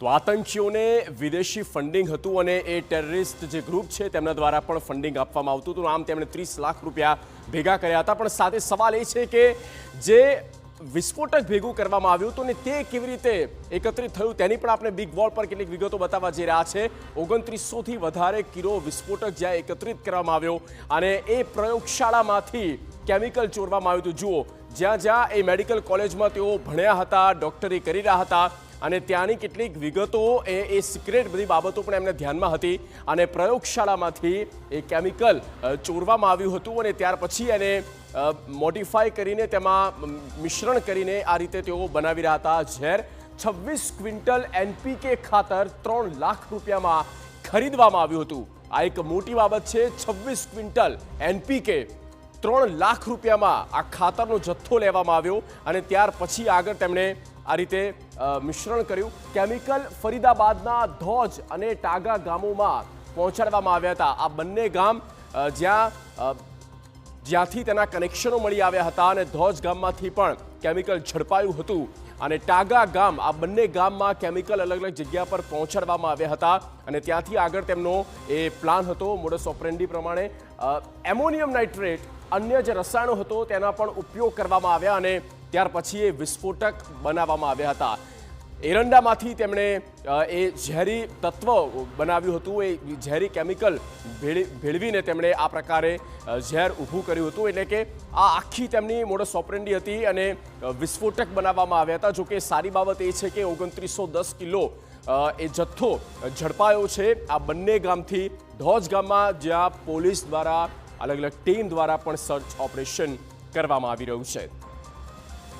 તો આતંકીઓને વિદેશી ફંડિંગ હતું અને એ ટેરરિસ્ટ જે ગ્રુપ છે તેમના દ્વારા પણ ફંડિંગ આપવામાં આવતું હતું. આમ તેમણે 30 લાખ રૂપિયા ભેગા કર્યા હતા. પણ સાથે સવાલ એ છે કે જે વિસ્ફોટક ભેગું કરવામાં આવ્યું હતું ને તે કેવી રીતે એકત્રિત થયું તેની પણ આપણે બિગ વોલ પર કેટલીક વિગતો બતાવવા જઈ રહ્યા છે. 2900થી વધારે કિલો વિસ્ફોટક જ્યાં એકત્રિત કરવામાં આવ્યો અને એ પ્રયોગશાળામાંથી કેમિકલ ચોરવામાં આવ્યું હતું. જુઓ, જ્યાં એ મેડિકલ કોલેજમાં તેઓ ભણ્યા હતા, ડોક્ટરી કરી રહ્યા હતા અને ત્યાંની કેટલીક વિગતો એ સિક્રેટ બધી બાબતો પણ એમને ધ્યાનમાં હતી અને પ્રયોગશાળામાંથી એ કેમિકલ ચોરવામાં આવ્યું હતું અને ત્યાર પછી એને મોડિફાઈ કરીને તેમાં મિશ્રણ કરીને આ રીતે તેઓ બનાવી રહ્યા હતા ઝેર. 26 ક્વિન્ટલ એનપીકે ખાતર 3 લાખ રૂપિયામાં ખરીદવામાં આવ્યું હતું. આ એક મોટી બાબત છે. 26 ક્વિન્ટલ એનપીકે 3 લાખ રૂપિયામાં આ ખાતરનો જથ્થો લેવામાં આવ્યો અને ત્યાર પછી આગળ તેમણે આ રીતે મિશ્રણ કર્યું. કેમિકલ ફરીદાબાદના ધોજ અને ટાગા ગામોમાં પહોંચાડવામાં આવ્યા હતા. આ બંને ગામ જ્યાંથી તેના કનેક્શનો મળી આવ્યા હતા અને ધોજ ગામમાંથી પણ કેમિકલ ઝડપાયું હતું અને ટાગા ગામ, આ બંને ગામમાં કેમિકલ અલગ અલગ જગ્યા પર પહોંચાડવામાં આવ્યા હતા અને ત્યાંથી આગળ તેમનો એ પ્લાન હતો. મોડસ ઓપરેન્ડી પ્રમાણે એમોનિયમ નાઇટ્રેટ, અન્ય જે રસાયણો હતો તેના પણ ઉપયોગ કરવામાં આવ્યા અને ત્યાર પછી એ વિસ્ફોટક બનાવવામાં આવ્યા હતા. એરંડામાંથી તેમણે એ ઝેરી તત્વ બનાવ્યું હતું. એ ઝેરી કેમિકલ ભેળવીને તેમણે આ પ્રકારે ઝેર ઊભું કર્યું હતું. એટલે કે આ આખી તેમની મોડસ ઓપરેન્ડી હતી અને વિસ્ફોટક બનાવવામાં આવ્યા હતા. જોકે સારી બાબત એ છે કે 2910 કિલો એ જથ્થો ઝડપાયો છે આ બંને ગામથી. ધોજ ગામમાં જ્યાં પોલીસ દ્વારા અલગ અલગ ટીમ દ્વારા પણ સર્ચ ઓપરેશન કરવામાં આવી રહ્યું છે.